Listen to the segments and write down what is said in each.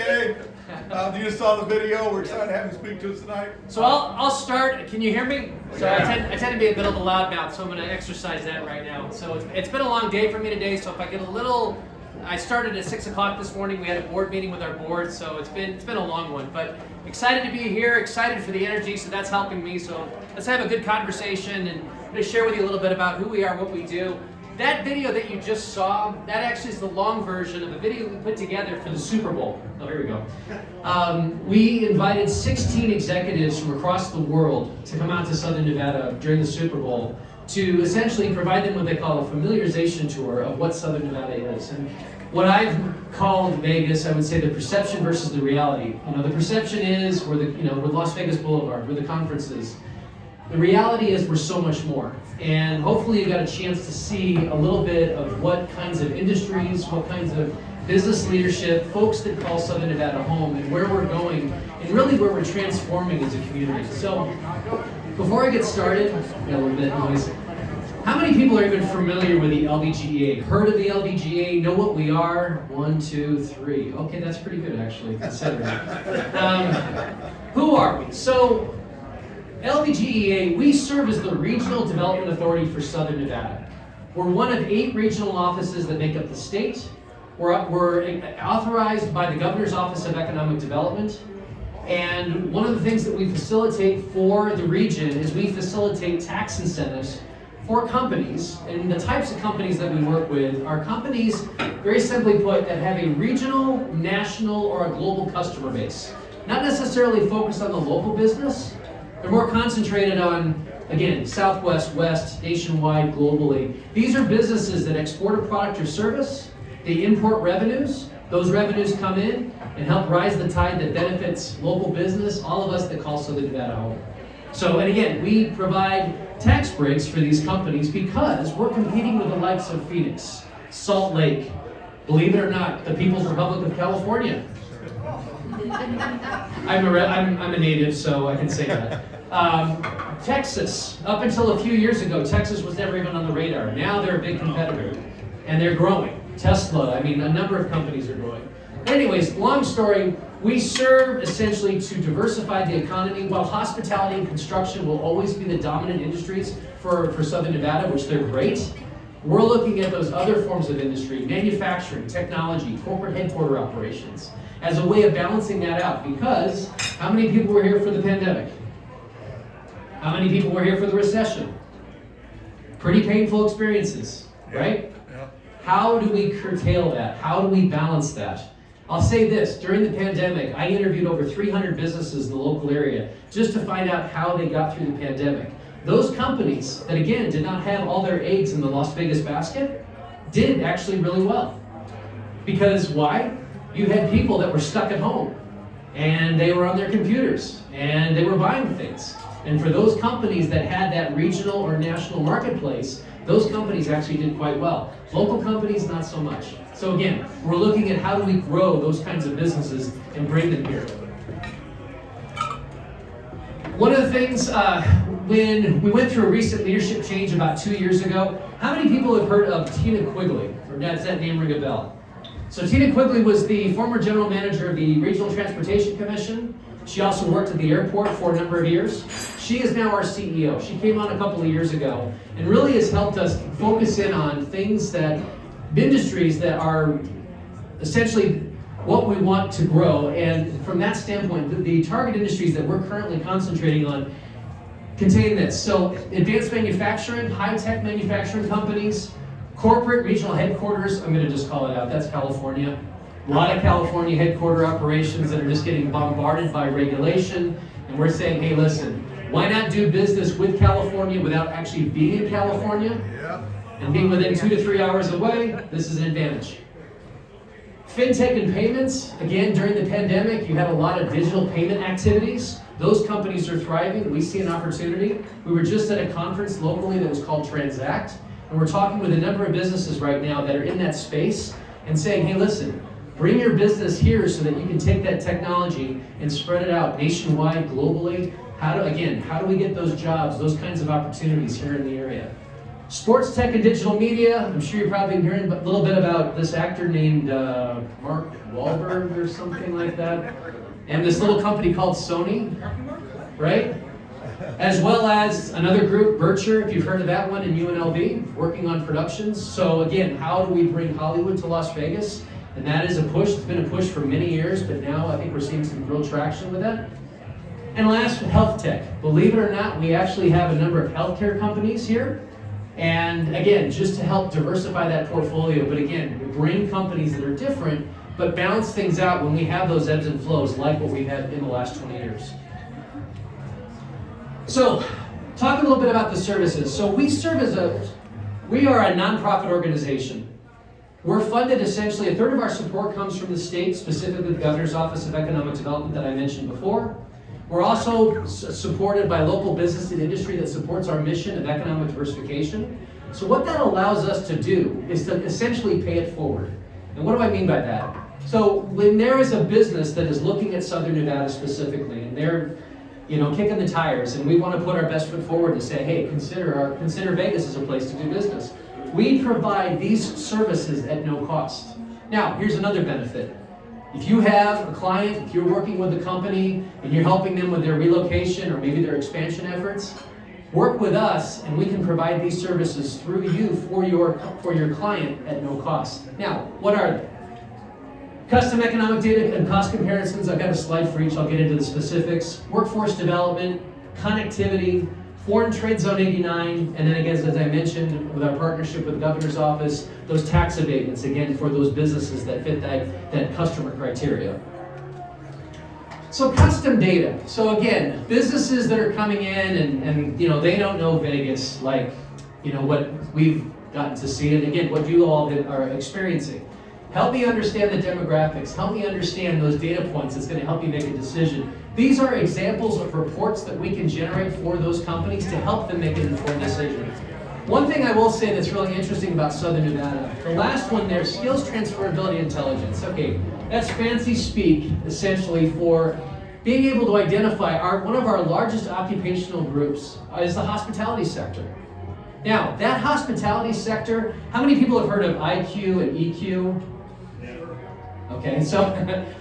Okay. You saw the video. We're excited to have him speak to us tonight. So I'll start. Can you hear me? So I tend to be a bit of a loudmouth, so I'm going to exercise that right now. So it's been a long day for me today. So if I get a little, I started at 6 o'clock this morning. We had a board meeting with our board, so it's been a long one. But excited to be here. Excited for the energy. So that's helping me. So let's have a good conversation, and I'm going to share with you a little bit about who we are, what we do. That video that you just saw, that actually is the long version of a video we put together for the Super Bowl. Oh, here we go. We invited 16 executives from across the world to come out to Southern Nevada during the Super Bowl to essentially provide them what they call a familiarization tour of what Southern Nevada is. And what I've called Vegas, I would say the perception versus the reality. You know, the perception is we're Las Vegas Boulevard, we're the conferences. The reality is we're so much more. And hopefully you got a chance to see a little bit of what kinds of industries, what kinds of business leadership, folks that call Southern Nevada home, and where we're going, and really where we're transforming as a community. So before I get started, got a little bit of noise. How many people are even familiar with the LVGEA? Heard of the LVGEA? Know what we are? 1, 2, 3. Okay, that's pretty good actually, considering. Who are we? So LVGEA, we serve as the Regional Development Authority for Southern Nevada. We're one of 8 regional offices that make up the state. We're authorized by the Governor's Office of Economic Development. And one of the things that we facilitate for the region is we facilitate tax incentives for companies. And the types of companies that we work with are companies, very simply put, that have a regional, national, or a global customer base. Not necessarily focused on the local business. They're more concentrated on, again, Southwest, West, nationwide, globally. These are businesses that export a product or service, they import revenues, those revenues come in and help rise the tide that benefits local business, all of us that call Southern Nevada home. So, and again, we provide tax breaks for these companies because we're competing with the likes of Phoenix, Salt Lake, believe it or not, the People's Republic of California. I'm a native, so I can say that. Texas, up until a few years ago, Texas was never even on the radar. Now they're a big competitor, and they're growing. Tesla, I mean, a number of companies are growing. Anyways, long story, we serve essentially to diversify the economy. While hospitality and construction will always be the dominant industries for Southern Nevada, which they're great, we're looking at those other forms of industry, manufacturing, technology, corporate headquarter operations, as a way of balancing that out. Because how many people were here for the pandemic? How many people were here for the recession? Pretty painful experiences, right? Yeah. How do we curtail that? How do we balance that? I'll say this, during the pandemic, I interviewed over 300 businesses in the local area just to find out how they got through the pandemic. Those companies that, again, did not have all their eggs in the Las Vegas basket did actually really well. Because why? You had people that were stuck at home, and they were on their computers, and they were buying things. And for those companies that had that regional or national marketplace, those companies actually did quite well. Local companies, not so much. So again, we're looking at how do we grow those kinds of businesses and bring them here. One of the things, when we went through a recent leadership change about 2 years ago, how many people have heard of Tina Quigley? Or does that name ring a bell? So Tina Quigley was the former general manager of the Regional Transportation Commission. She also worked at the airport for a number of years. She is now our CEO. She came on a couple of years ago and really has helped us focus in on things that, industries that are essentially what we want to grow. And from that standpoint, the target industries that we're currently concentrating on contain this. So advanced manufacturing, high-tech manufacturing companies, corporate regional headquarters, I'm going to just call it out, that's California. A lot of California headquarter operations that are just getting bombarded by regulation, and we're saying, hey, listen, why not do business with California without actually being in California? Yeah. And being within 2 to 3 hours away, this is an advantage. Fintech and payments, again, during the pandemic, you had a lot of digital payment activities. Those companies are thriving. We see an opportunity. We were just at a conference locally that was called Transact, and we're talking with a number of businesses right now that are in that space and saying, hey, listen, bring your business here so that you can take that technology and spread it out nationwide, globally. How do we get those jobs, those kinds of opportunities here in the area? Sports tech and digital media. I'm sure you're probably hearing a little bit about this actor named Mark Wahlberg or something like that. And this little company called Sony, right? As well as another group, Berkshire, if you've heard of that one, in UNLV, working on productions. So again, how do we bring Hollywood to Las Vegas? And that is a push. It's been a push for many years, but now I think we're seeing some real traction with that. And last, health tech. Believe it or not, we actually have a number of healthcare companies here. And again, just to help diversify that portfolio, but again, we bring companies that are different, but balance things out when we have those ebbs and flows like what we've had in the last 20 years. So, talk a little bit about the services. So we are a nonprofit organization. We're funded essentially, a third of our support comes from the state, specifically the Governor's Office of Economic Development that I mentioned before. We're also supported by local business and industry that supports our mission of economic diversification. So what that allows us to do is to essentially pay it forward. And what do I mean by that? So when there is a business that is looking at Southern Nevada specifically, and they're kicking the tires, and we want to put our best foot forward to say, hey, consider Vegas as a place to do business. We provide these services at no cost. Now, here's another benefit. If you have a client, if you're working with a company and you're helping them with their relocation or maybe their expansion efforts, work with us and we can provide these services through you for your client at no cost. Now, what are they? Custom economic data and cost comparisons. I've got a slide for each. I'll get into the specifics. Workforce development, connectivity, Foreign Trade Zone 89, and then again, as I mentioned, with our partnership with the Governor's Office, those tax abatements, again, for those businesses that fit that customer criteria. So custom data. So again, businesses that are coming in and they don't know Vegas like, what we've gotten to see, and again, what you all are experiencing. Help me understand the demographics. Help me understand those data points that's going to help you make a decision. These are examples of reports that we can generate for those companies to help them make an informed decision. One thing I will say that's really interesting about Southern Nevada, the last one there, skills transferability intelligence. Okay, that's fancy speak, essentially, for being able to identify one of our largest occupational groups is the hospitality sector. Now, that hospitality sector, how many people have heard of IQ and EQ? Okay, so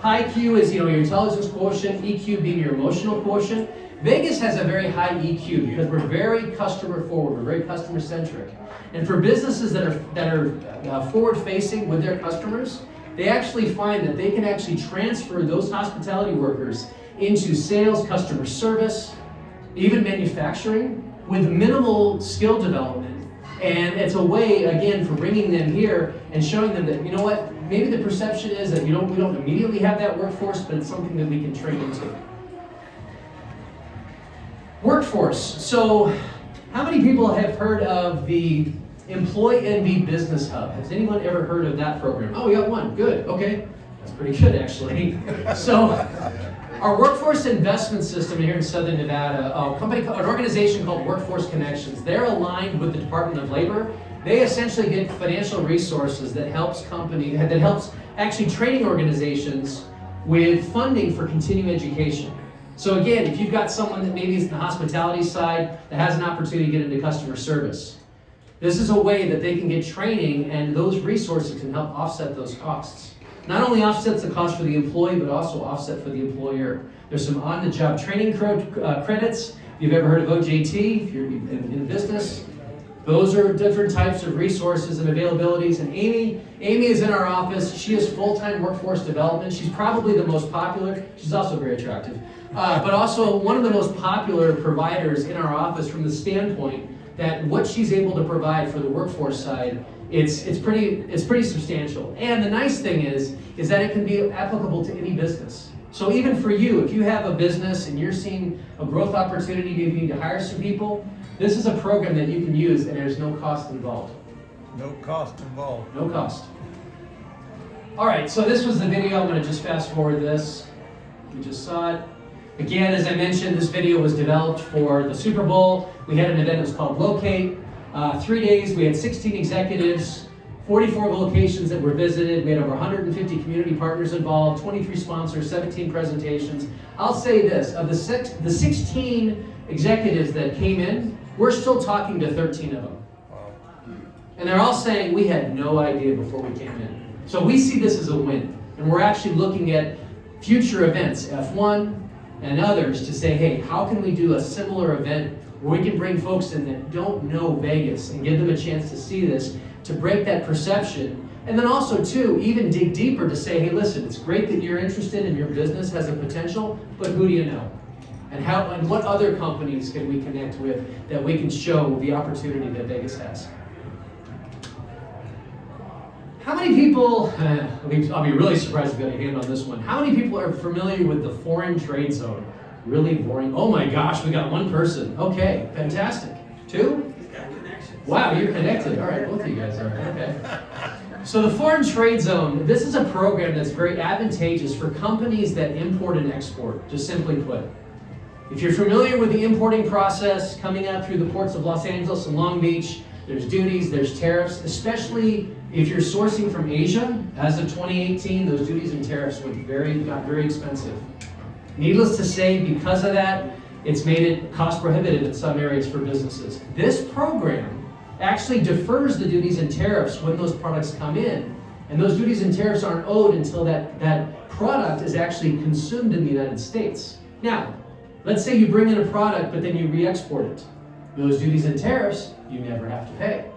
high Q is your intelligence quotient, EQ being your emotional quotient. Vegas has a very high EQ because we're very customer forward, we're very customer centric. And for businesses that are forward facing with their customers, they actually find that they can actually transfer those hospitality workers into sales, customer service, even manufacturing with minimal skill development. And it's a way, again, for bringing them here and showing them that, maybe the perception is that we don't immediately have that workforce, but it's something that we can train into. Workforce. So, how many people have heard of the Employee NV Business Hub? Has anyone ever heard of that program? Oh, we got one. Good. Okay. That's pretty good, actually. So, our workforce investment system here in Southern Nevada, an organization called Workforce Connections, they're aligned with the Department of Labor. They essentially get financial resources that helps actually training organizations with funding for continuing education. So again, if you've got someone that maybe is in the hospitality side that has an opportunity to get into customer service, this is a way that they can get training, and those resources can help offset those costs. Not only offsets the cost for the employee, but also offset for the employer. There's some on-the-job training credits. If you've ever heard of OJT, if you're in business, those are different types of resources and availabilities. And Amy is in our office. She is full-time workforce development. She's probably the most popular. She's also very attractive, but also one of the most popular providers in our office from the standpoint that what she's able to provide for the workforce side, it's pretty substantial. And the nice thing is that it can be applicable to any business. So even for you, if you have a business and you're seeing a growth opportunity, maybe you need to hire some people, this is a program that you can use and there's no cost involved. No cost involved. No cost. All right, so this was the video. I'm going to just fast forward this. You just saw it. Again, as I mentioned, this video was developed for the Super Bowl. We had an event that was called Locate. 3 days, we had 16 executives, 44 locations that were visited. We had over 150 community partners involved, 23 sponsors, 17 presentations. I'll say this, of the 16 executives that came in, we're still talking to 13 of them. And they're all saying, we had no idea before we came in. So we see this as a win. And we're actually looking at future events, F1 and others, to say, hey, how can we do a similar event where we can bring folks in that don't know Vegas and give them a chance to see this, to break that perception. And then also, too, even dig deeper to say, hey, listen, it's great that you're interested and your business has a potential, but who do you know? And what other companies can we connect with that we can show the opportunity that Vegas has? How many people, I'll be really surprised if you got a hand on this one. How many people are familiar with the foreign trade zone? Really boring. Oh my gosh, we got one person. Okay, fantastic. Two? He's got connections. Wow, you're connected. All right, both of you guys are. Okay. So the foreign trade zone, this is a program that's very advantageous for companies that import and export, just simply put. If you're familiar with the importing process coming out through the ports of Los Angeles and Long Beach, there's duties, there's tariffs, especially if you're sourcing from Asia. As of 2018, those duties and tariffs got very expensive. Needless to say, because of that, it's made it cost prohibitive in some areas for businesses. This program actually defers the duties and tariffs when those products come in, and those duties and tariffs aren't owed until that product is actually consumed in the United States. Now, let's say you bring in a product, but then you re-export it. Those duties and tariffs, you never have to pay.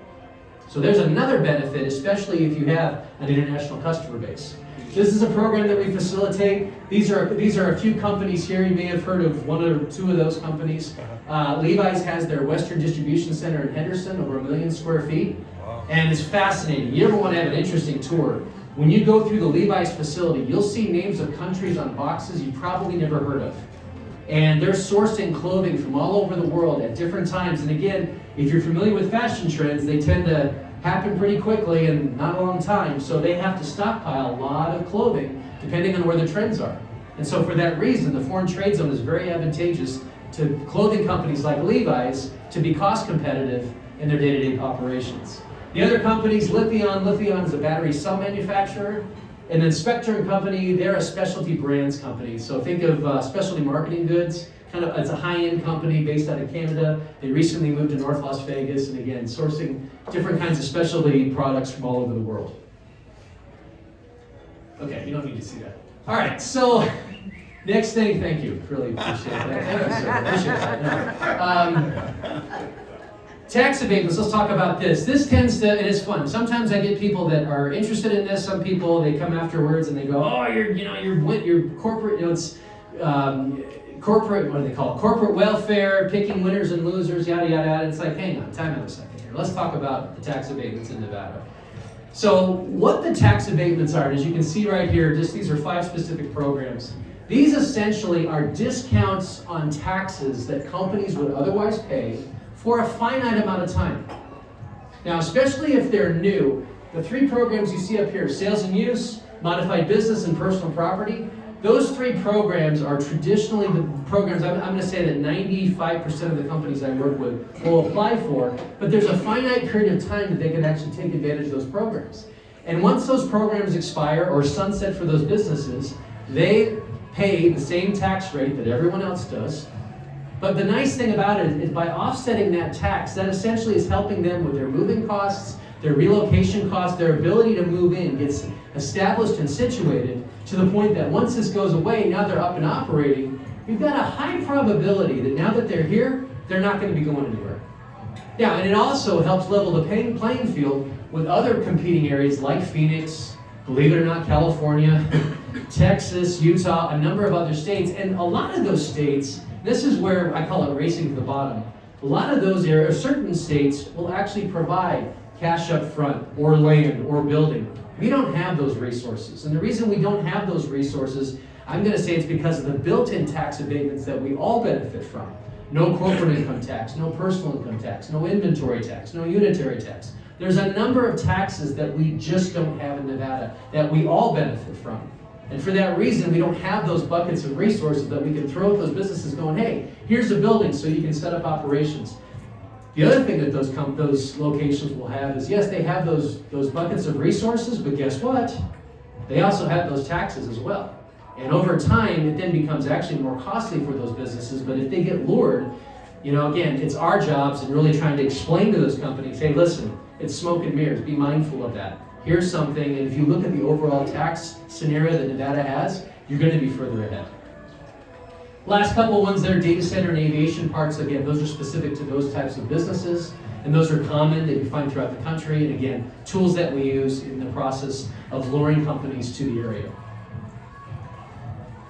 So there's another benefit, especially if you have an international customer base. This is a program that we facilitate. These are a few companies here. You may have heard of one or two of those companies. Levi's has their Western Distribution Center in Henderson, over 1 million square feet. Wow. And it's fascinating. You ever want to have an interesting tour? When you go through the Levi's facility, you'll see names of countries on boxes you probably never heard of. And they're sourcing clothing from all over the world at different times. And again, if you're familiar with fashion trends, they tend to happen pretty quickly and not a long time. So they have to stockpile a lot of clothing depending on where the trends are. And so for that reason, the foreign trade zone is very advantageous to clothing companies like Levi's to be cost competitive in their day-to-day operations. The other companies, Lithion is a battery cell manufacturer. And then Spectrum Company, they're a specialty brands company. So think of specialty marketing goods. It's a high-end company based out of Canada. They recently moved to North Las Vegas, and again, sourcing different kinds of specialty products from all over the world. Okay, you don't need to see that. All right, so next thing, thank you. Really appreciate that. Appreciate that. Tax abatements, let's talk about this. This tends to, it is fun. Sometimes I get people that are interested in this. Some people, they come afterwards and they go, oh, you're corporate, it's corporate, what do they call it? Corporate welfare, picking winners and losers, yada, yada, yada. It's like, hang on, time out a second here. Let's talk about the tax abatements in Nevada. So what the tax abatements are, as you can see right here, these are 5 specific programs. These essentially are discounts on taxes that companies would otherwise pay for a finite amount of time. Now, especially if they're new, the 3 programs you see up here, sales and use, modified business, and personal property, those 3 programs are traditionally the programs I'm going to say that 95% of the companies I work with will apply for, but there's a finite period of time that they can actually take advantage of those programs. And once those programs expire or sunset for those businesses, they pay the same tax rate that everyone else does. But the nice thing about it is by offsetting that tax, that essentially is helping them with their moving costs, their relocation costs, their ability to move in gets established and situated to the point that once this goes away, now they're up and operating, you've got a high probability that now that they're here, they're not going to be going anywhere. Yeah, and it also helps level the playing field with other competing areas like Phoenix, believe it or not, California, Texas, Utah, a number of other states. And a lot of those states, this is where I call it racing to the bottom. A lot of those areas, certain states will actually provide cash up front or land or building. We don't have those resources. And the reason we don't have those resources, I'm going to say it's because of the built-in tax abatements that we all benefit from. No corporate income tax, no personal income tax, no inventory tax, no unitary tax. There's a number of taxes that we just don't have in Nevada that we all benefit from. And for that reason, we don't have those buckets of resources that we can throw at those businesses going, hey, here's a building so you can set up operations. The other thing that those locations will have is, yes, they have those buckets of resources, but guess what? They also have those taxes as well. And over time, it then becomes actually more costly for those businesses, but if they get lured, You know, again, it's our jobs and really trying to explain to those companies, hey, listen, it's smoke and mirrors. Be mindful of that. Here's something, and if you look at the overall tax scenario that Nevada has, you're going to be further ahead. Last couple ones there, data center and aviation parks. Again, those are specific to those types of businesses, and those are common that you find throughout the country. And again, tools that we use in the process of luring companies to the area.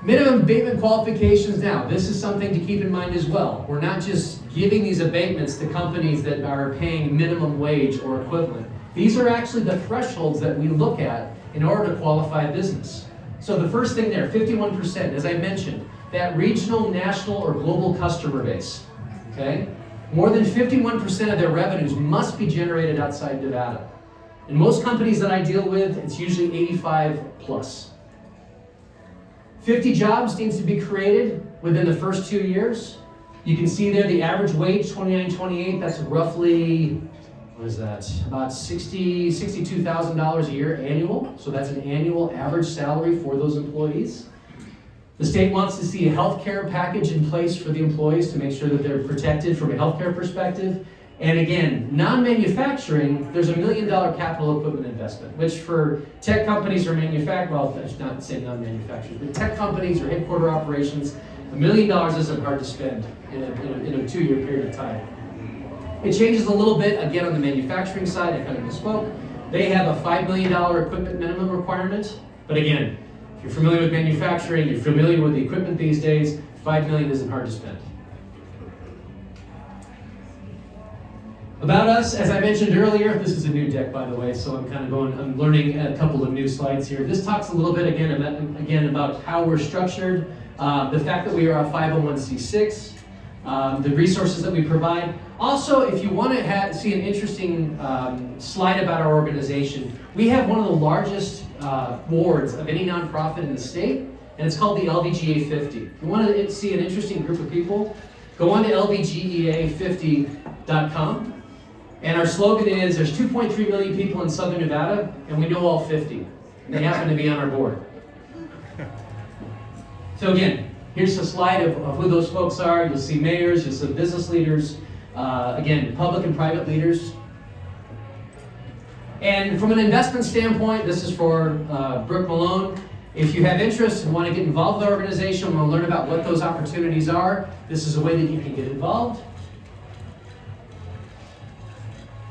Minimum abatement qualifications. Now, this is something to keep in mind as well. We're not just giving these abatements to companies that are paying minimum wage or equivalent. These are actually the thresholds that we look at in order to qualify a business. So the first thing there, 51%, as I mentioned, that regional, national, or global customer base, okay? More than 51% of their revenues must be generated outside Nevada. In most companies that I deal with, it's usually 85 plus. 50 jobs needs to be created within the first 2 years. You can see there the average wage, $29.28, that's roughly, what is that? About $62,000 a year annual. So that's an annual average salary for those employees. The state wants to see a health care package in place for the employees to make sure that they're protected from a healthcare perspective. And again, non-manufacturing, there's $1 million capital equipment investment, which for tech companies or well, I should not say non-manufacturing, but tech companies or headquarter operations, $1 million isn't hard to spend in a 2-year period of time. It changes a little bit, again, on the manufacturing side, I kind of misspoke. They have a $5 million equipment minimum requirement, but again, if you're familiar with manufacturing, you're familiar with the equipment these days, $5 million isn't hard to spend. About us, as I mentioned earlier, this is a new deck, by the way, so I'm learning a couple of new slides here. This talks a little bit again about how we're structured, the fact that we are a 501c6, the resources that we provide. Also, if you want to see an interesting slide about our organization, we have one of the largest boards of any nonprofit in the state, and it's called the LVGA 50. If you want to see an interesting group of people, go on to lvgea50.com. And our slogan is, there's 2.3 million people in Southern Nevada, and we know all 50. And they happen to be on our board. So again, here's a slide of who those folks are. You'll see mayors, you'll see business leaders, again, public and private leaders. And from an investment standpoint, this is for Brooke Malone. If you have interest and want to get involved with the organization, want to learn about what those opportunities are, this is a way that you can get involved.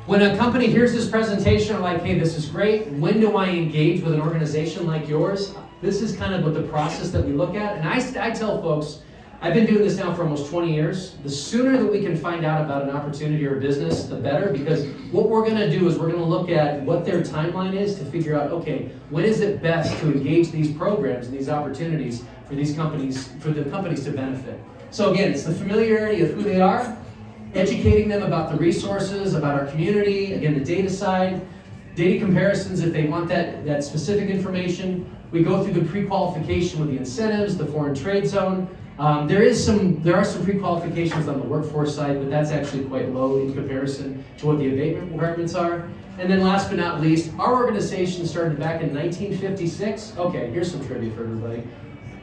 When a company hears this presentation, they're like, hey, this is great. When do I engage with an organization like yours? This is kind of what the process that we look at. And I tell folks, I've been doing this now for almost 20 years. The sooner that we can find out about an opportunity or a business, the better, because what we're going to do is we're going to look at what their timeline is to figure out, okay, when is it best to engage these programs and these opportunities for these companies, for the companies to benefit. So again, it's the familiarity of who they are, educating them about the resources, about our community, again, the data side, data comparisons if they want that specific information. We go through the pre-qualification with the incentives, the foreign trade zone. There are some pre-qualifications on the workforce side, but that's actually quite low in comparison to what the abatement requirements are. And then last but not least, our organization started back in 1956. Okay, here's some trivia for everybody.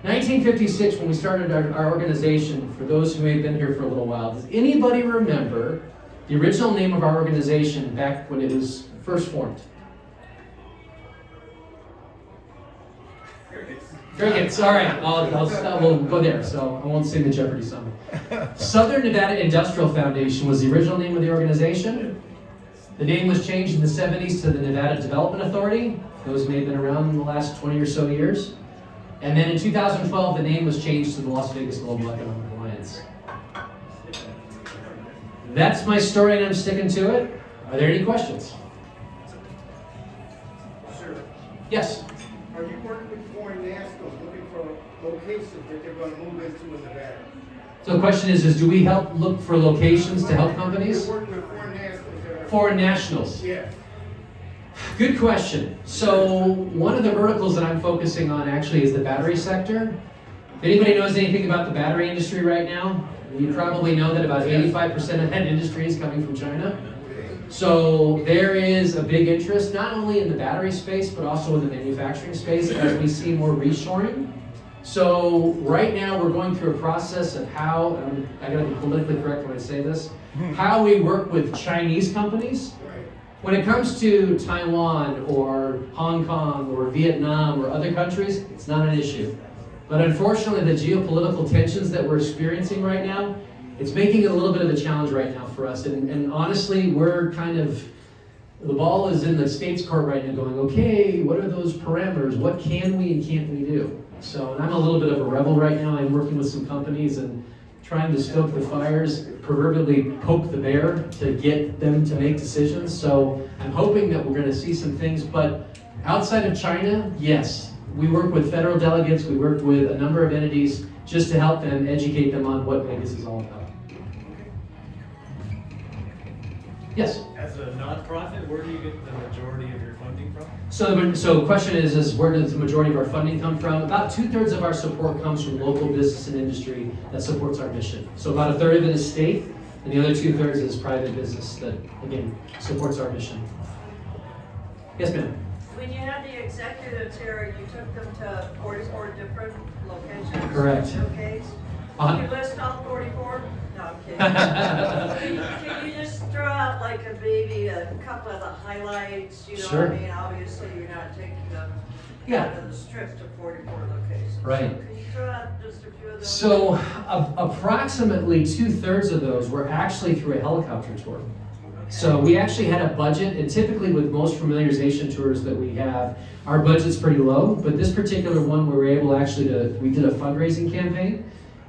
1956, when we started our organization, for those who may have been here for a little while, does anybody remember the original name of our organization back when it was first formed? Very good. Sorry, we'll go there, so I won't sing the Jeopardy song. Southern Nevada Industrial Foundation was the original name of the organization. The name was changed in the 70s to the Nevada Development Authority. Those may have been around in the last 20 or so years. And then in 2012, the name was changed to the Las Vegas Global Economic Alliance. That's my story, and I'm sticking to it. Are there any questions? Sure. Yes? Are you working with foreign nationals looking for locations that they're going to move into in Nevada? So the question is do we help look for locations to help companies? You're working with foreign nationals. Foreign nationals. Yeah. Good question. So one of the verticals that I'm focusing on actually is the battery sector. If anybody knows anything about the battery industry right now, you probably know that about 85% of that industry is coming from China. So there is a big interest not only in the battery space, but also in the manufacturing space as we see more reshoring. So right now we're going through a process of how, I gotta be politically correct when I say this, how we work with Chinese companies. When it comes to Taiwan or Hong Kong or Vietnam or other countries, it's not an issue. But unfortunately, the geopolitical tensions that we're experiencing right now, it's making it a little bit of a challenge right now for us. And honestly, we're kind of, the ball is in the state's court right now going, okay, what are those parameters? What can we and can't we do? So, and I'm a little bit of a rebel right now. I'm working with some companies and trying to stoke the fires, proverbially poke the bear to get them to make decisions. So I'm hoping that we're going to see some things, but outside of China, yes, we work with federal delegates, we work with a number of entities just to help them, educate them on what Vegas is all about. Yes? As a nonprofit, where do you get the majority of your funding from? So the question is where does the majority of our funding come from? About 2/3 of our support comes from local business and industry that supports our mission. So about 1/3 of it is state, and the other 2/3 is private business that, again, supports our mission. Yes, ma'am? When you had the executives here, you took them to 44 different locations? Correct. Showcase? Uh-huh. Can you list all 44? No, I'm kidding. Can you just throw out like maybe a couple of the highlights, you know Sure. what I mean? Obviously, you're not taking them Yeah. out of the strip to 44 locations. Right. So can you throw out just a few of those? So approximately 2/3 of those were actually through a helicopter tour. So we actually had a budget, and typically with most familiarization tours that we have, our budget's pretty low, but this particular one we were able actually we did a fundraising campaign,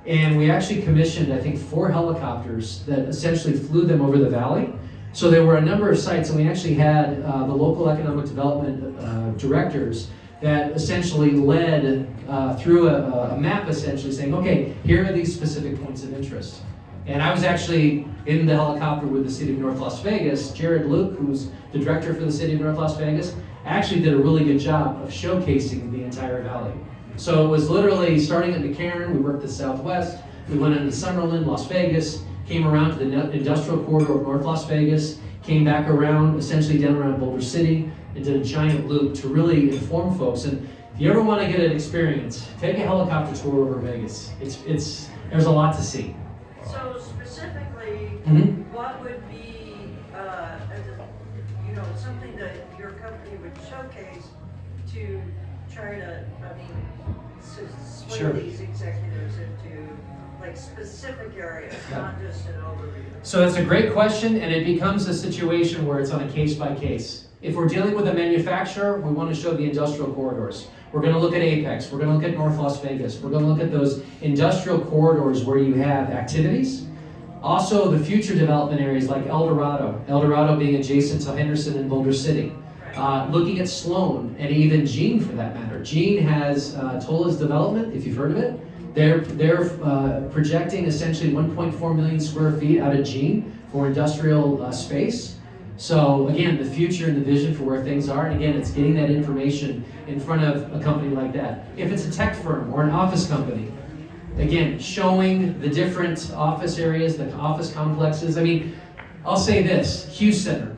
and we actually commissioned, I think, 4 helicopters that essentially flew them over the valley. So there were a number of sites, and we actually had the local economic development directors that essentially led through a map essentially saying, okay, here are these specific points of interest. And I was actually in the helicopter with the city of North Las Vegas. Jared Luke, who's the director for the city of North Las Vegas, actually did a really good job of showcasing the entire valley. So it was literally starting at McCarran, we worked the Southwest, we went into Summerlin, Las Vegas, came around to the industrial corridor of North Las Vegas, came back around, essentially down around Boulder City, and did a giant loop to really inform folks. And if you ever want to get an experience, take a helicopter tour over Vegas. There's a lot to see. So specifically, Mhm. what would be, something that your company would showcase to try to, sway Sure. these executives into like specific areas, Yeah. not just an overview? So that's a great question, and it becomes a situation where it's on a case by case. If we're dealing with a manufacturer, we want to show the industrial corridors. We're going to look at Apex, we're going to look at North Las Vegas, we're going to look at those industrial corridors where you have activities. Also, the future development areas like El Dorado being adjacent to Henderson and Boulder City. Looking at Sloan, and even Gene for that matter. Gene has Tola's development, if you've heard of it. They're projecting essentially 1.4 million square feet out of Gene for industrial space. So again, the future and the vision for where things are, and again, it's getting that information in front of a company like that. If it's a tech firm or an office company, again, showing the different office areas, the office complexes. I mean, I'll say this, Hughes Center.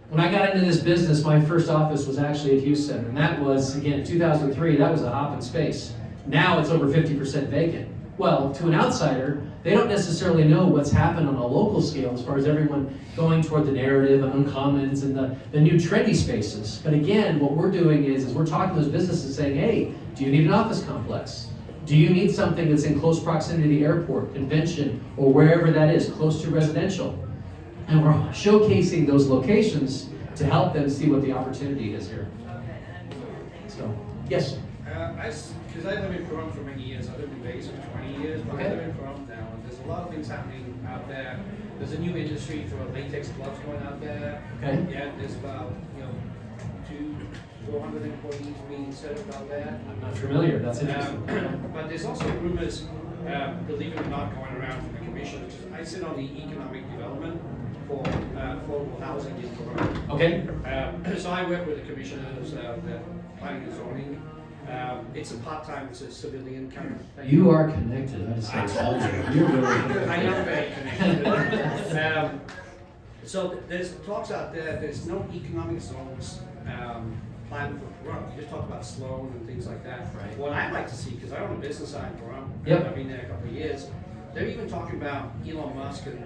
When I got into this business, my first office was actually at Hughes Center, and that was, again, 2003, that was a hop in space. Now it's over 50% vacant. Well, to an outsider, they don't necessarily know what's happened on a local scale as far as everyone going toward the narrative and uncommons and the new trendy spaces. But again, what we're doing is we're talking to those businesses saying, hey, do you need an office complex? Do you need something that's in close proximity to the airport, convention, or wherever that is, close to residential? And we're showcasing those locations to help them see what the opportunity is here. So, yes? Because I live in Toronto for many years. I lived in Vegas for 20 years, but Okay. I live in Toronto now, and there's a lot of things happening out there. There's a new industry for latex gloves going out there. Okay. Yeah, there's about 400 employees being set up out there. I'm not familiar, that's interesting. But there's also rumors, believe it or not, going around from the commission. I sit on the economic development for affordable housing in Toronto. Okay, So I work with the commissioners, the planning and zoning. It's a part-time, it's a civilian kind of thing. you are connected, I just told you. You're really connected. I am very connected. So there's talks out there, there's no economic zones plan for Pahrump. You just talked about Sloan and things like that. Right. What I'd like to see, because I own a business out in Pahrump, Yep. I've been there a couple of years, they're even talking about Elon Musk, and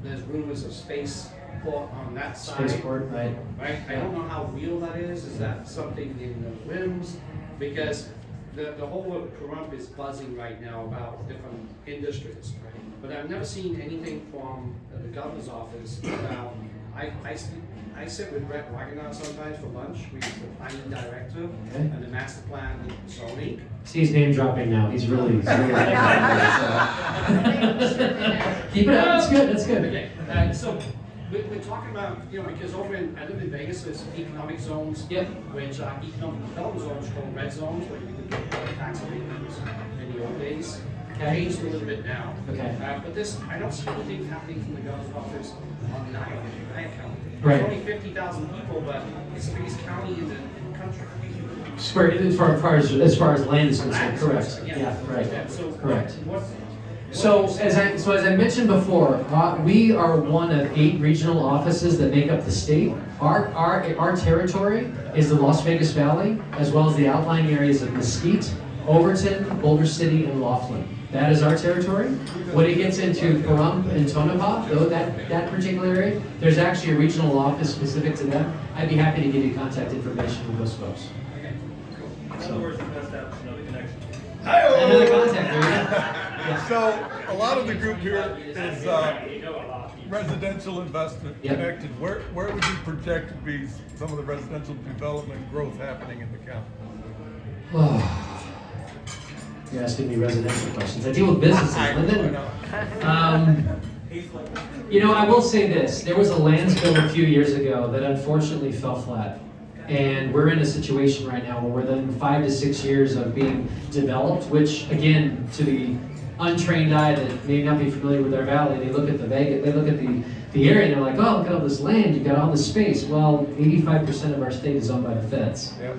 there's rumors of spaceport on that side. Spaceport, right? Right? I don't know how real that is. Is that something in the whims? Because the whole of Pahrump is buzzing right now about different industries, right? But I've never seen anything from the governor's office about, I sit with Brett Wagner sometimes for lunch, he's the planning director Okay. and the master plan zoning. See, he's name dropping now. He's really Keep it up. That's good. That's good. Okay, so we're talking about, because over I live in Vegas, there's economic zones. Yep. Which are economic development zones called red zones, where you can get tax abatements in the old days. Okay. Changed a little bit now. Okay. But I don't see anything happening from the governor's office on Nyack County. Right. There's only 50,000 people, but it's the biggest county in the country. As far as land is concerned, Land is correct. concerned, Yeah, right. Yeah, so Correct. What So you as I mentioned before, we are one of 8 regional offices that make up the state. Our territory is the Las Vegas Valley, as well as the outlying areas of Mesquite, Overton, Boulder City, and Laughlin. That is our territory. When it gets into Pahrump and Tonopah, though that particular area, there's actually a regional office specific to them. I'd be happy to give you contact information with those folks. Okay, cool. In other words, we're gonna establish another connection. Another contact, there you go. So a lot of the group here is You know a lot of people. residential investment Yep. connected. Where would you project to be some of the residential development growth happening in the county? You're asking me residential questions. I deal with businesses, Lyndon. I will say this. There was a lands bill a few years ago that unfortunately fell flat. And we're in a situation right now where we're within 5 to 6 years of being developed, which again, to the untrained eye that may not be familiar with our valley, they look at the area and they're like, oh, look at all this land, you've got all this space. Well, 85% of our state is owned by the feds. Yep.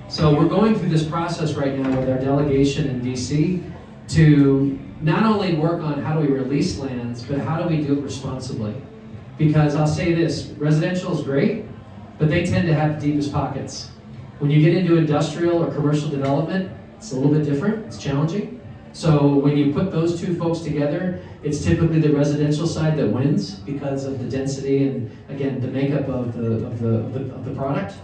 So we're going through this process right now with our delegation in DC to not only work on how do we release lands, but how do we do it responsibly. Because I'll say this, residential is great, but they tend to have the deepest pockets. When you get into industrial or commercial development, it's a little bit different, it's challenging. So when you put those two folks together, it's typically the residential side that wins because of the density and, again, the makeup of the product.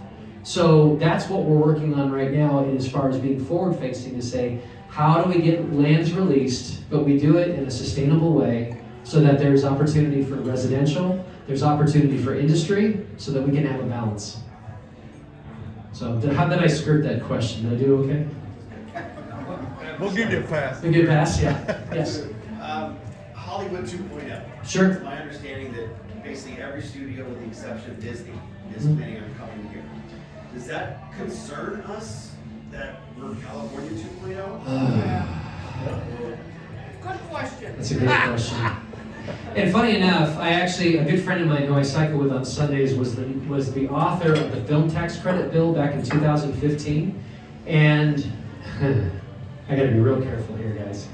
So that's what we're working on right now as far as being forward-facing to say, how do we get lands released, but we do it in a sustainable way so that there's opportunity for residential, there's opportunity for industry, so that we can have a balance. So how did I skirt that question? Did I do okay? We'll give you a pass. A good pass, yeah. Yes. Hollywood 2.0. Sure. It's my understanding that basically every studio, with the exception of Disney, is planning on coming here. Does that concern us that we're California 2.0? Good question. That's a great question. And funny enough, a good friend of mine who I cycle with on Sundays was the author of the film tax credit bill back in 2015. And I gotta be real careful here, guys.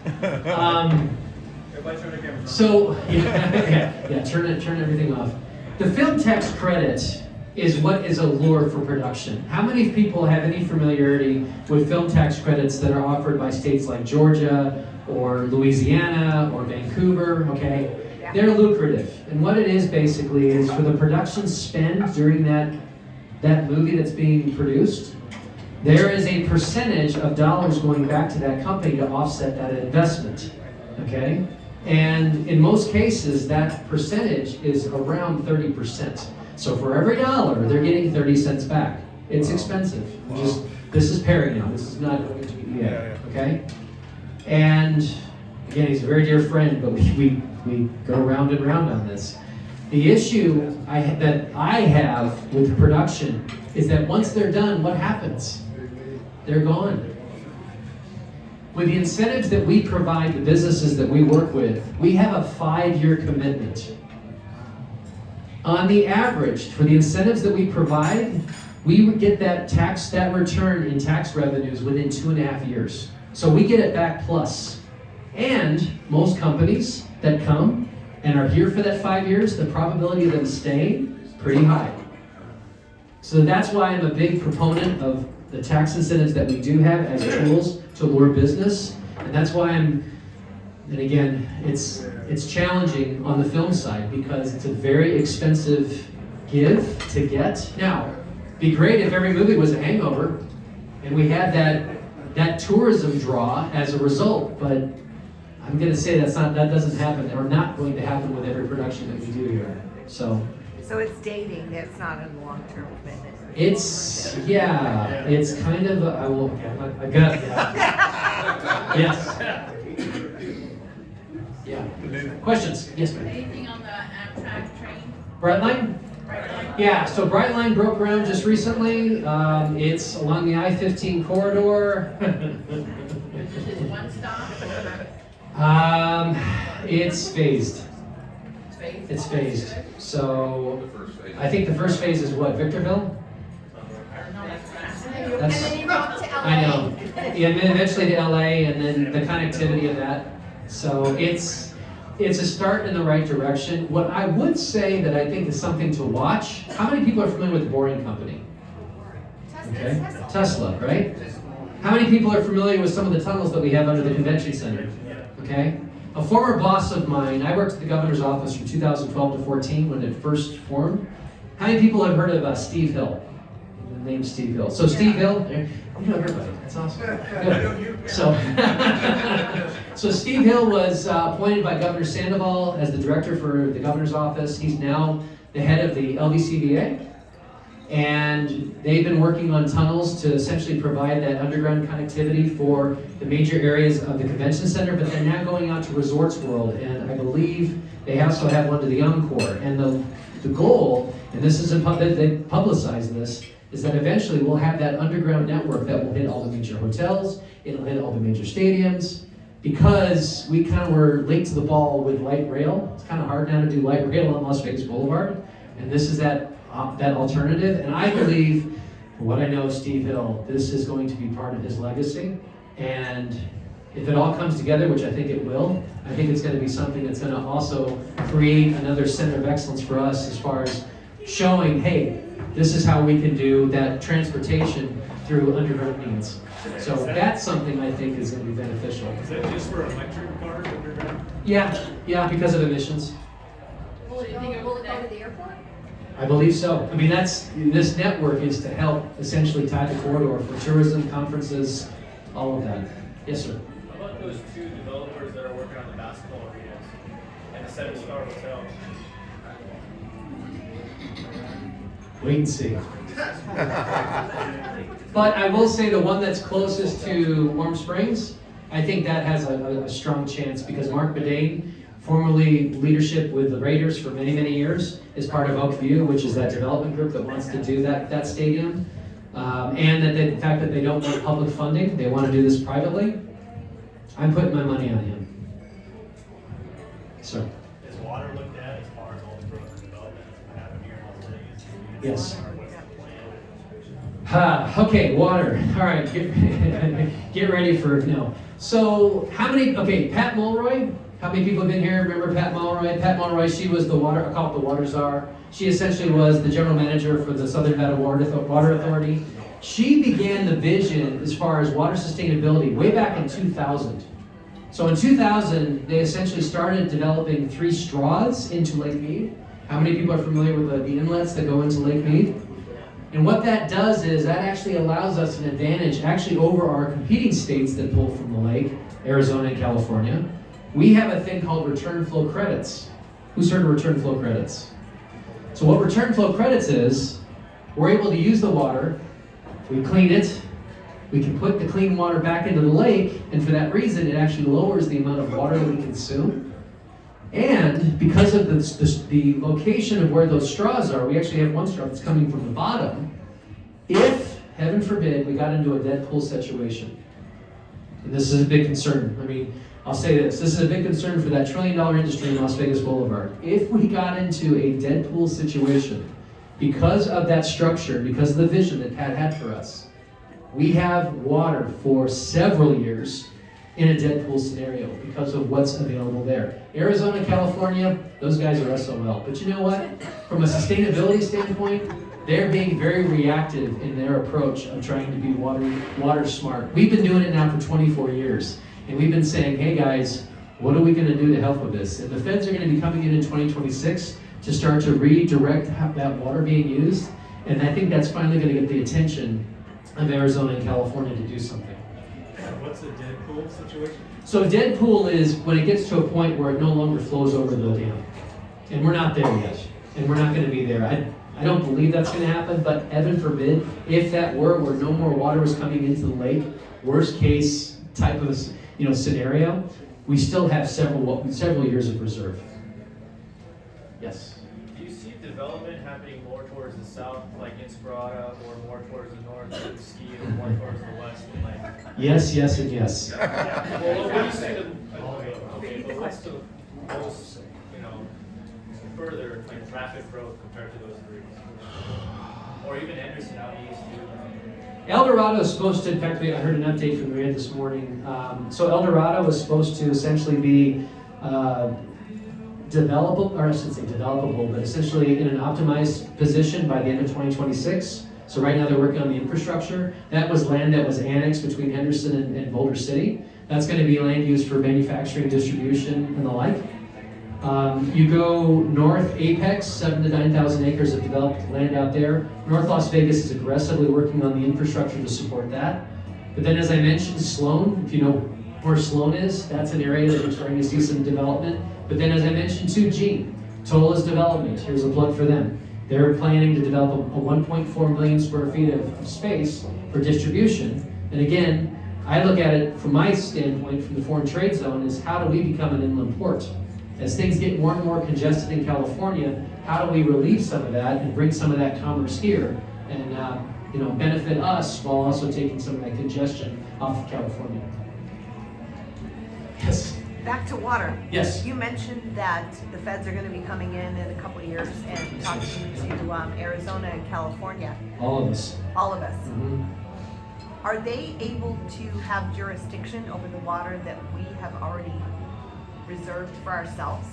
Everybody turn their cameras on. So, yeah, turn everything off. The film tax credit is what is a lure for production. How many people have any familiarity with film tax credits that are offered by states like Georgia or Louisiana or Vancouver, okay? They're lucrative. And what it is basically is for the production spend during that movie that's being produced, there is a percentage of dollars going back to that company to offset that investment, okay? And in most cases, that percentage is around 30%. So for every dollar, they're getting 30 cents back. It's expensive. This is Perry now. This is not WGBA, okay? And again, he's a very dear friend, but we go round and round on this. The issue that I have with production is that once they're done, what happens? They're gone. With the incentives that we provide the businesses that we work with, we have a 5-year commitment. On the average, for the incentives that we provide, we would get that return in tax revenues within 2.5 years. So we get it back plus. And most companies that come and are here for that 5 years, the probability of them staying, pretty high. So that's why I'm a big proponent of the tax incentives that we do have as tools to lure business. And that's why and again, it's challenging on the film side because it's a very expensive give to get. Now, it'd be great if every movie was a hangover and we had that tourism draw as a result, but I'm going to say that doesn't happen, or not going to happen with every production that we do here. So it's dating, that's not a long-term commitment. it's kind of I got yes. Yeah. Questions? Yes, ma'am. Anything on the Amtrak train? Brightline? Brightline? Yeah, so Brightline broke ground just recently. It's along the I-15 corridor. Is it one stop? It's phased. It's phased? It's phased. So I think the first phase is what, Victorville? No, That's, And then you go up to LA. I know. Yeah, and then eventually to LA, and then the connectivity of that. So it's a start in the right direction. What I would say that I think is something to watch. How many people are familiar with the Boring Company? Okay. Tesla, right? How many people are familiar with some of the tunnels that we have under the convention center? Okay. A former boss of mine, I worked at the governor's office from 2012 to 14 when it first formed. How many people have heard of Steve Hill? The name Steve Hill. So Steve Hill, you know everybody. That's awesome. Good. So Steve Hill was appointed by Governor Sandoval as the director for the governor's office. He's now the head of the LVCVA. And they've been working on tunnels to essentially provide that underground connectivity for the major areas of the convention center, but they're now going out to Resorts World, and I believe they also have one to the Encore. And the goal, and this is they publicize this, is that eventually we'll have that underground network that will hit all the major hotels, it'll hit all the major stadiums, because we kind of were late to the ball with light rail. It's kind of hard now to do light rail on Las Vegas Boulevard, and this is that alternative. And I believe, from what I know of Steve Hill, this is going to be part of his legacy. And if it all comes together, which I think it will, I think it's going to be something that's going to also create another center of excellence for us as far as showing, hey, this is how we can do that transportation through underground means. So that's something I think is going to be beneficial. Is that just for electric cars underground? Yeah, because of emissions. Will it Will it go to the airport? I believe so. I mean, this network is to help essentially tie the corridor for tourism, conferences, all of that. Yes, sir. How about those two developers that are working on the basketball arenas and the 7-star hotel? Wait and see. But I will say the one that's closest to Warm Springs, I think that has a strong chance because Mark Bedane, formerly leadership with the Raiders for many, many years, is part of Oakview, which is that development group that wants to do that stadium. And that the fact that they don't want public funding, they want to do this privately. I'm putting my money on him. So. Is water looked at as far as all the growth and development that's happening here in Las Vegas? Yes. What's the plan? Okay, water. All right, get ready for no. So Pat Mulroy. How many people have been here? Remember Pat Mulroy? Pat Mulroy, she was I call it the water czar. She essentially was the general manager for the Southern Nevada Water Authority. She began the vision as far as water sustainability way back in 2000. So in 2000, they essentially started developing 3 straws into Lake Mead. How many people are familiar with the inlets that go into Lake Mead? And what that does is that actually allows us an advantage actually over our competing states that pull from the lake, Arizona and California. We have a thing called return flow credits. Who's heard of return flow credits? So what return flow credits is, we're able to use the water, we clean it, we can put the clean water back into the lake, and for that reason it actually lowers the amount of water that we consume. And because of the location of where those straws are, we actually have one straw that's coming from the bottom. If, heaven forbid, we got into a dead pool situation, and this is a big concern. I mean, I'll say this is a big concern for that $1 trillion industry in Las Vegas Boulevard. If we got into a dead pool situation, because of that structure, because of the vision that Pat had for us, we have water for several years in a dead pool scenario because of what's available there. Arizona, California, those guys are SOL. But you know what? From a sustainability standpoint, They're being very reactive in their approach of trying to be water smart. We've been doing it now for 24 years, and we've been saying, hey guys, what are we going to do to help with this? And the feds are going to be coming in 2026 to start to redirect that water being used, and I think that's finally going to get the attention of Arizona and California to do something. What's the dead pool situation? So dead pool is when it gets to a point where it no longer flows over the dam. And we're not there yet. And we're not going to be there. I don't believe that's going to happen, but heaven forbid, if that were where no more water was coming into the lake, worst case type of scenario, we still have several years of reserve. Yes. Do you see development happening more towards the south, like Inspirata, or more towards the north, like Ski, or more towards the west, like? Yes, yes, and yes. Yeah. Well, what do you see but what's the most, further, like traffic growth compared to those three? Or even Henderson out east, too? El Dorado is supposed to, in fact, I heard an update from Maria this morning. So El Dorado is supposed to essentially be developable, or I shouldn't say developable, but essentially in an optimized position by the end of 2026. So right now they're working on the infrastructure. That was land that was annexed between Henderson and Boulder City. That's going to be land used for manufacturing, distribution, and the like. You go north, Apex, 7,000 to 9,000 acres of developed land out there. North Las Vegas is aggressively working on the infrastructure to support that. But then as I mentioned, Sloan, if you know where Sloan is, that's an area that we're starting to see some development. But then as I mentioned too, Gene, Tola's development, here's a plug for them. They're planning to develop a 1.4 million square feet of space for distribution. And again, I look at it from my standpoint, from the foreign trade zone, is how do we become an inland port? As things get more and more congested in California, how do we relieve some of that and bring some of that commerce here and benefit us while also taking some of that congestion off of California? Yes. Back to water. Yes. You mentioned that the feds are going to be coming in a couple of years and talking to Arizona and California. All of us. All of us. Mm-hmm. Are they able to have jurisdiction over the water that we have already reserved for ourselves?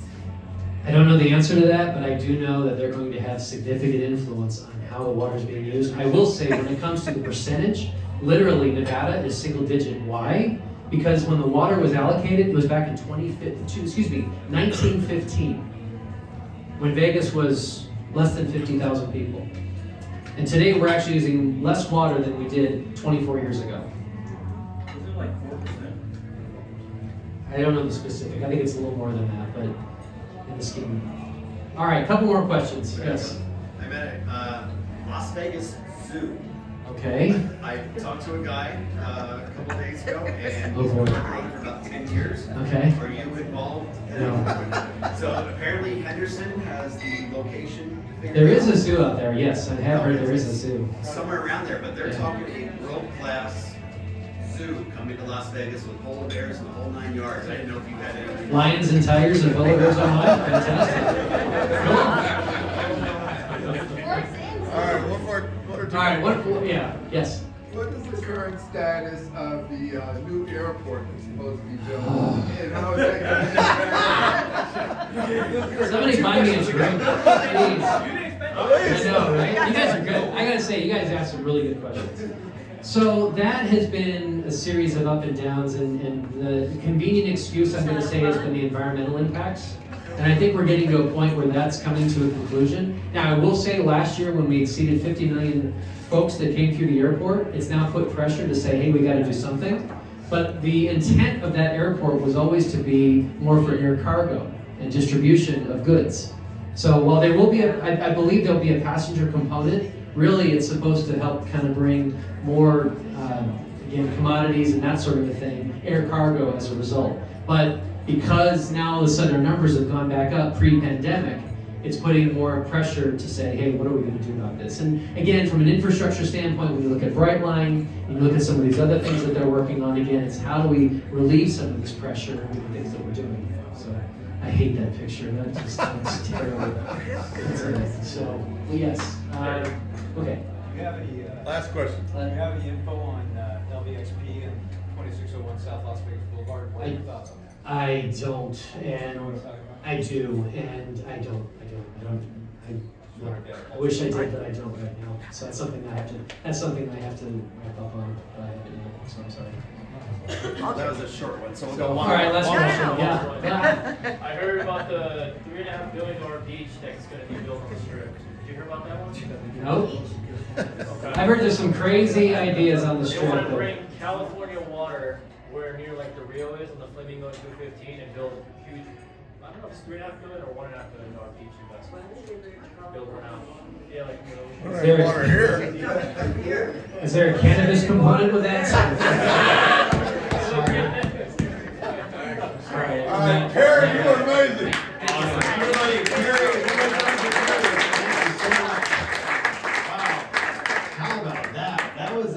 I don't know the answer to that, but I do know that they're going to have significant influence on how the water is being used. I will say when it comes to the percentage, literally Nevada is single digit. Why? Because when the water was allocated, it was back in 1915, when Vegas was less than 50,000 people. And today we're actually using less water than we did 24 years ago. Is it like 4%? I don't know the specific. I think it's a little more than that, but in the scheme. All right, a couple more questions. Yes. I met a Las Vegas Zoo. Okay. I talked to a guy a couple days ago, and Oh, he's boy. been working for about 10 years. Okay. Are you involved? No. So apparently Henderson has the location figured There is out. a zoo out there. Yes, I have heard there is a zoo. Somewhere around there, but they're Yeah. talking a world-class zoo coming to Las Vegas with polar bears and the whole 9 yards. I didn't know if you had any. Lions and tigers and polar bears online. Fantastic. All right, one more. All right. What? Yeah. Yes. What is the current status of the new airport that's supposed to be built? And how is that Somebody buy me a drink, please. I know, right? You guys are good. I gotta say, you guys asked some really good questions. So that has been a series of up and downs, and the convenient excuse I'm gonna say has been the environmental impacts. And I think we're getting to a point where that's coming to a conclusion. Now, I will say last year when we exceeded 50 million folks that came through the airport, it's now put pressure to say, hey, we gotta do something. But the intent of that airport was always to be more for air cargo and distribution of goods. So while there will be I believe there'll be a passenger component, really it's supposed to help kind of bring more, again, commodities and that sort of a thing, air cargo as a result. But because now all of a sudden our numbers have gone back up pre-pandemic, it's putting more pressure to say, hey, what are we going to do about this? And again, from an infrastructure standpoint, when you look at Brightline, and you look at some of these other things that they're working on, again, it's how do we relieve some of this pressure with the things that we're doing. So I hate that picture. That just looks terrible. So, well, yes. Okay. Do you have any, Last question. do you have any info on LVXP and 2601 South Las Vegas Boulevard? What are your thoughts on that? I don't, You know and what I'm talking about? I do, and I don't. I wish I did, but I don't right now. So that's something I have to wrap up on. So I'm sorry. That was a short one, so we'll go All one. right, last No, question. no, no. Yeah. I heard about the $3.5 billion beach that's gonna be built on the strip. Did you hear about that one? Nope. Okay. I've heard there's some crazy ideas on the They wanna strip. though. bring California water where near like the Rio is on the Flamingo 215 and build a huge, I don't know if it's $3.5 billion or $1.5 billion beach investment. Build around, yeah, like, you know. All right, water here. Is there a cannabis component with that? Sorry. All right. All right, Terry, you were amazing. Everybody, Terry, wow. How about that? That was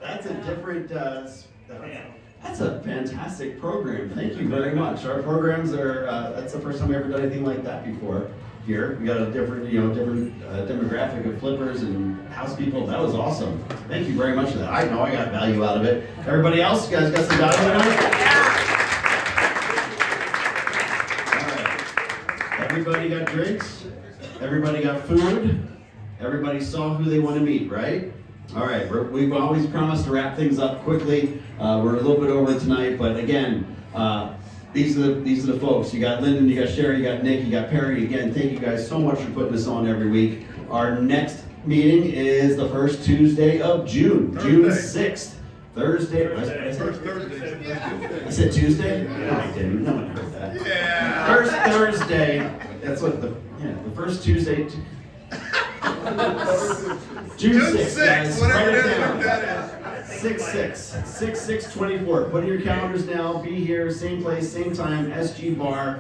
that's a different, that's a fantastic program. Thank you very much. Our programs are, that's the first time we've ever done anything like that before here. We got a different, demographic of flippers and house people. That was awesome. Thank you very much for that. I know I got value out of it. Everybody else, you guys got some value out of it? Everybody got drinks, everybody got food, everybody saw who they want to meet, right? All right, we've always promised to wrap things up quickly. We're a little bit over tonight, but again, these are the folks. You got Lyndon, you got Sherry, you got Nick, you got Perry. Again, thank you guys so much for putting this on every week. Our next meeting is the first Tuesday of June, June 6th. Thursday. First Thursday. I said Tuesday? No, I didn't. No one heard that. Yeah. First Thursday. That's what the first Tuesday. June 6th, guys. Whatever Write it it is, down. that is. 6/6/24. Put in your calendars now. Be here, same place, same time. SG Bar.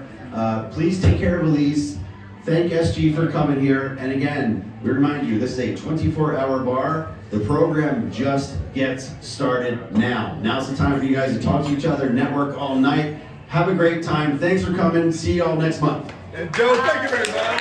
Please take care of Elise. Thank SG for coming here. And again, we remind you, this is a 24-hour bar. The program just gets started now. Now's the time for you guys to talk to each other, network all night. Have a great time. Thanks for coming. See y'all next month. And Joe, thank you very much.